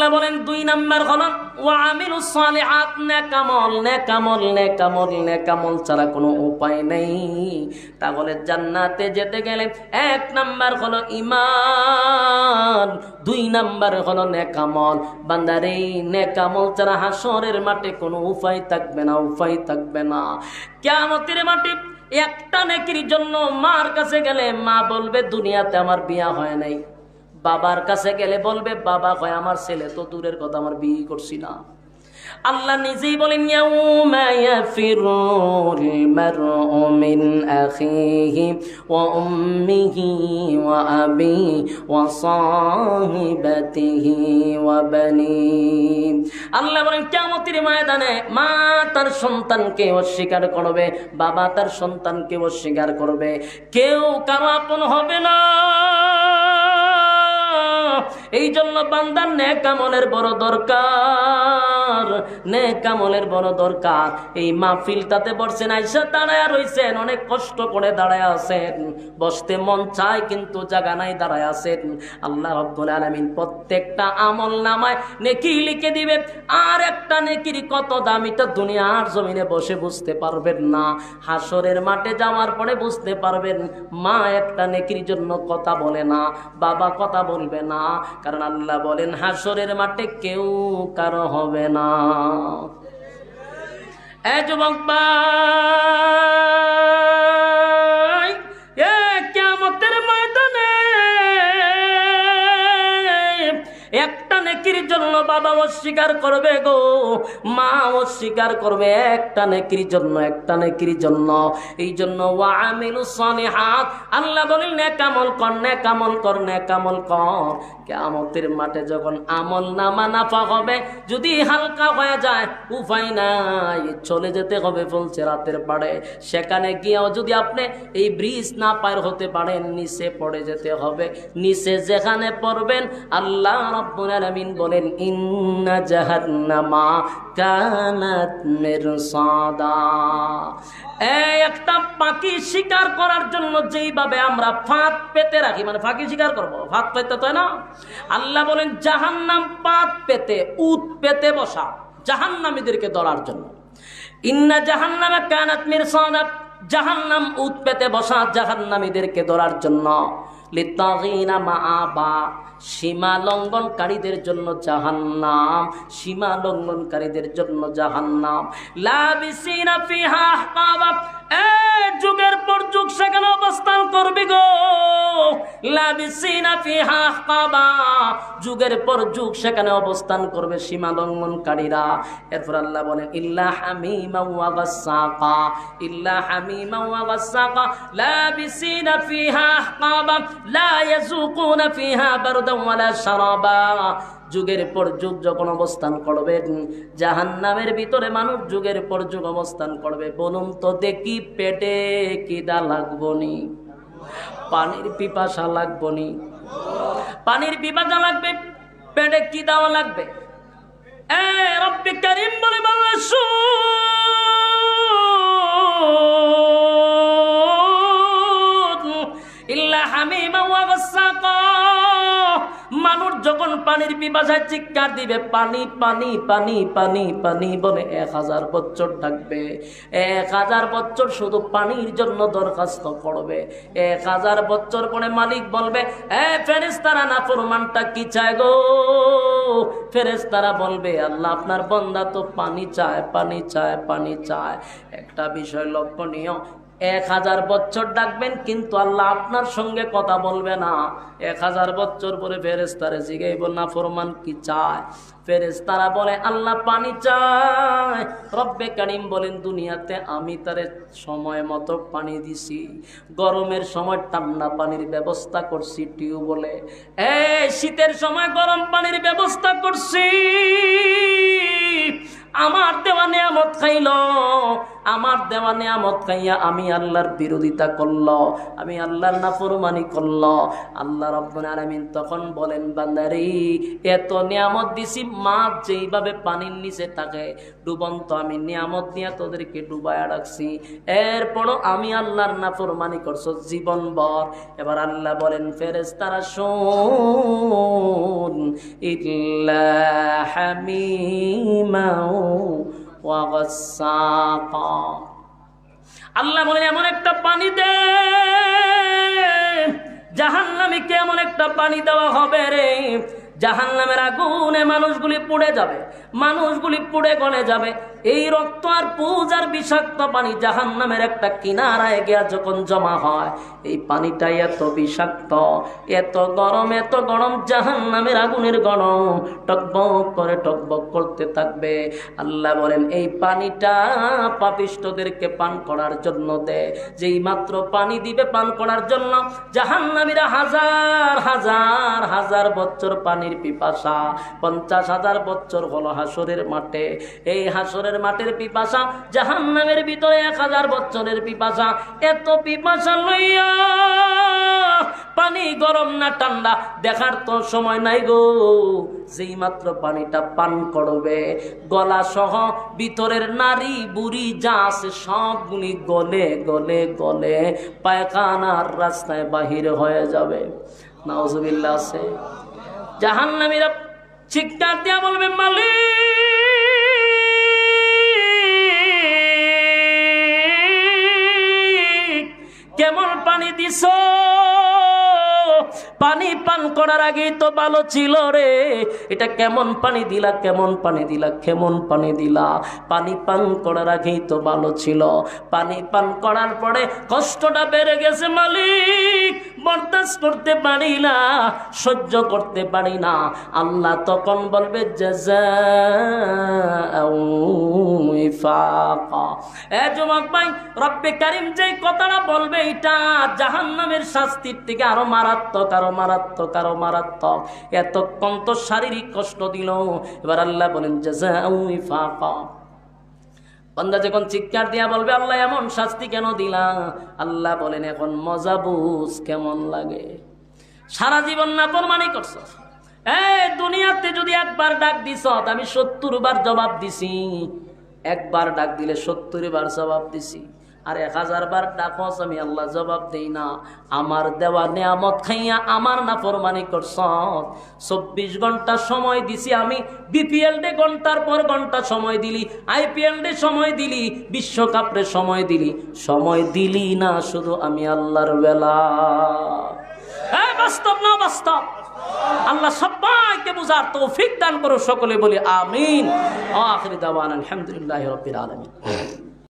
আল্লাহ বলেন 2 নাম্বার হলো ওয়া আমিলুস সালিহাত, নেকামল নেকামল নেকামল নেকামল ছাড়া কোনো উপায় নেই। তাহলে জান্নাতে যেতে গেলে 1 নাম্বার হলো ঈমান, 2 নাম্বার হলো নেকামল। বান্দার এই নেকামল ছাড়া হাসরের মাঠে কোনো উপায় থাকবে না, উপায় থাকবে না। কিয়ামতের মাঠে একটা নেকির জন্য মার কাছে গেলে মা বলবে দুনিয়াতে আমার বিয়া হয় নাই, বাবার কাছে গেলে বলবে বাবা কয় আমার ছেলে তো দূরের কথা, আমার বিয়ে করছি না। আল্লাহ নিজেই বলেন ইয়াউমা ইয়াফিরুল মারউ মিন আখিহি ওয়া উম্মিহি ওয়া আবিহি ওয়া সাহিবাতিহি ওয়া বানিহি। আল্লাহ বলেন কিয়ামতের ময়দানে মা তার সন্তানকে অস্বীকার করবে, বাবা তার সন্তানকে অস্বীকার করবে, কেউ কারো আপন হবে না। এই জন্য বান্দার নেক আমলের বড় দরকার, নেক আমলের বড় দরকার। এই মাহফিলটাতে বসছেন, আইসা দাঁড়ায় রইছেন, অনেক কষ্ট করে দাঁড়ায় আছেন, বসতে মন চায় কিন্তু জায়গা নাই, দাঁড়ায় আছেন। আল্লাহ রাব্বুল আলামিন প্রত্যেকটা আমল নামায় নেকি লিখে দিবে। আর একটা নেকির কত দাম এটা দুনিয়ার জমিনে বসে বুঝতে পারবেন না, হাসরের মাঠে যাওয়ার পরে বুঝতে পারবেন। মা একটা নেকির জন্য কথা বলে না, বাবা কথা বলবে না, কারণ আল্লাহ বলেন হাসরের মাঠে কেউ কারো হবে না। এ যুবক ভাই, কিয়ামতের ময়দানে একটা নেকির জন্য বাবা অস্বীকার করবে গো, মা অস্বীকার করবে, একটা নেকির জন্য, একটা নেকির জন্য। এই জন্য ওয়া আমিলুস সালিহাত, আল্লাহ বলেন নেক আমল কর, নেক আমল কর, নেক আমল কর। কিয়ামতের মাঠে যখন আমল নামা নাফা হবে, যদি হালকা হয়ে যায় উপায় নাই, চলে যেতে হবে বলছে রাতের পাড়ে। সেখানে গিয়েও যদি আপনি এই ব্রিজ না পার হতে পারেন, নিচে পড়ে যেতে হবে। নিচে যেখানে পড়বেন আল্লাহ রাব্বুল আলামিন বলেন ইন্না জাহান্নামা কানাত মিরসাদা। একটা পাখি শিকার করার জন্য যেইভাবে আমরা ফাঁদ পেতে রাখি, মানে পাখি শিকার করবো, ফাঁদ পেতে তো না। আল্লাহ বলেন জাহান্নাম পাত পেতে, উত পেতে বসা জাহান্নামীদেরকে ধরার জন্য। ইন্না জাহান্নামা কানাত মিরসাদা, জাহান্নাম উত পেতে বসা জাহান্নামীদেরকে ধরার জন্য। লিত্তাগিনা মাআবা, সীমা লঙ্ঘনকারীদের জন্য জাহান্নাম, সীমা লঙ্ঘনকারীদের জন্য জাহান্নাম। লাবিসিনা ফিহা আহকাবা, যুগের পর যুগ সেখানে অবস্থান করবে গো। লাবিসিনা ফিহা আহকাবা, যুগের পর যুগ সেখানে অবস্থান করবে সীমা লঙ্ঘনকারীরা। এরপর আল্লাহ বলেন ইল্লা হামিমা ওয়া গাসসাকা, ইল্লা হামিমা ওয়া গাসসাকা লাবিসিনা ফিহা আহকাবা লা ইয়াযুকুনা ফিহা বারদান ওয়ালা শারাবা। যুগের পর যুগ যখন অবস্থান করবেন জাহান্নামের ভিতরে মানুষ, যুগের পর যুগ অবস্থান করবে। বলুন তো দেখি পেটে খিদা লাগবনি, পানির পিপাসা লাগবনি? পানির পিপাসা লাগবে, পেটে খিদাও লাগবে। রব্বে কারীম বলে ইল্লা হামিমা ওয়া গাসসাকা, মানুষ যখন পানির পিপাসায় চিৎকার দিবে পানি পানি পানি পানি পানি বলে 1000 বছর ডাকবে। 1000 বছর শুধু পানির জন্য দরখাস্ত করবে। 1000 বছর পরে মালিক বলবে ফেরেশতারা নাফরমানটা কি চায় গো? ফেরেশতারা বলবে আল্লাহ আপনার বান্দা তো পানি চায়, পানি চায়, পানি চায়। একটা বিষয় লক্ষণীয়, 1000 বছর ডাকবেন কিন্তু আল্লাহ আপনার সঙ্গে কথা বলবে না। 1000 বছর পরে ফেরেশতারা জিগাইব নাফরমান কি চায়? ফেরেশতারা বলে আল্লাহ পানি চায়। রব্বে কারীম বলেন দুনিয়াতে আমি তারে সময় মতো পানি দিছি, গরমের সময় ঠান্ডা পানির ব্যবস্থা করছি টিউবওয়েলে, শীতের সময় গরম পানির ব্যবস্থা করছি। আমার দেওয়া নিয়ামত খাইল, আমার দেওয়া নিয়ামত খাইয়া আমি আল্লাহর বিরোধিতা করল, আমি আল্লাহর নাফরমানি করল। আল্লাহ রাব্বুল আলামিন তখন বলেন, বান্দারে এত নিয়ামত দিছি, মাছ যেইভাবে পানির নিচে থাকে ডুবন্ত, আমি নিয়ামত দিয়া তোদেরকে ডুবায়া রাখছি, এরপরও আমি আল্লাহর নাফরমানি করছো জীবনভর। এবার আল্লাহ বলেন, ফেরেশতারা শোন, ইল্লা হামিমা ওয়া গাসসাকা। আল্লাহ বলেন এমন একটা পানি দে, জাহান্নামীকে এমন একটা পানি দেওয়া হবে রে, জাহান্নামের আগুনে মানুষগুলি পুড়ে যাবে, মানুষগুলি পুড়ে গলে যাবে। এই রক্ত আর পুজ আর বিষাক্ত পানি জাহান্নামের একটা কিনারায় গিয়া যখন জমা হয়, এই পানিটা এত বিষাক্ত, এত গরম, জাহান্নামের আগুনের গরম, টকবক করে টকবক করতে থাকবে। আল্লাহ বলেন এই পানিটা পাপিষ্ঠদেরকে পান করার জন্য দে। যেই মাত্র পানি দিবে পান করার জন্য, জাহান্নামীরা হাজার হাজার হাজার বছর পানির পিপাসা, 50,000 বছর হলো হাসরের মাঠে। এই হাসরের মাঠের পিপাসা, জাহান্নামের ভিতরে 1000 বছরের পিপাসা। এত পিপাসা লইয়া পানি গরম না ঠান্ডা দেখার তো সময় নাই গো। যেই মাত্র পানিটা পান করবে, গলা সহ ভিতরের নারী বুড়ি যা আছে সবগুলি গলে গলে গলে পায়খানার রাস্তায় বাহির হয়ে যাবে। নাউজুবিল্লাহ। আছে জাহান্নামীরা চিৎকার দিয়া বলবে, মালিক কেমন পানি দিছো, পানি পান করার আগেই তো ভালো ছিল রে, এটা কেমন পানি দিলা, কেমন পানি দিলা, কেমন পানি দিলা। পানি পান করার আগেই তো ভালো ছিল, পানি পান করার পরে কষ্টটা বেড়ে গেছে মালিক, বরদাস্ত করতে পারি না, সহ্য করতে পারি না। আল্লাহ তখন বলবে, জাযাউ উইফাকা। এ যুবক ভাই, রব্বে কারীম যে কথাটা বলবে এটা জাহান্নামের শাস্তির থেকে আরো মারাত্মক, আরো মারাত্মক, আরো মারাত্মক। এতক্ষণ তো শারীরিক কষ্ট দিল, এবার আল্লাহ বলেন জাযাউ উইফাকা। বান্দা যখন চিৎকার দিয়া বলবে, আল্লাহ এমন শাস্তি কেন দিলা, আল্লাহ বলেন এখন মজা বুঝ কেমন লাগে। সারা জীবন নাফরমানি করছ, এই দুনিয়াতে যদি একবার ডাক দিছ, আমি 70 বার জবাব দিছি, একবার ডাক দিলে 70 বার জবাব দিছি, আর 1000 বার ডাকস আমি আল্লাহ জবাব দেই না। আমার দেওয়া নিয়ামত খাইয়া আমার নাফরমানি করছ। 24 ঘন্টা সময় দিছি আমি, বিপিএল ডে ঘন্টার পর ঘন্টা সময় দিলি, আইপিএল ডে সময় দিলি, বিশ্বকাপে সময় দিলি, সময় দিলি না শুধু আমি আল্লাহর বেলা। বাস্তব না বাস্তব? আল্লাহ সবাইকে বুঝার তৌফিক দান করো, সকলে বলি আমিন। আখির দাওয়ানা আলহামদুলিল্লাহি রাব্বিল আলামিন।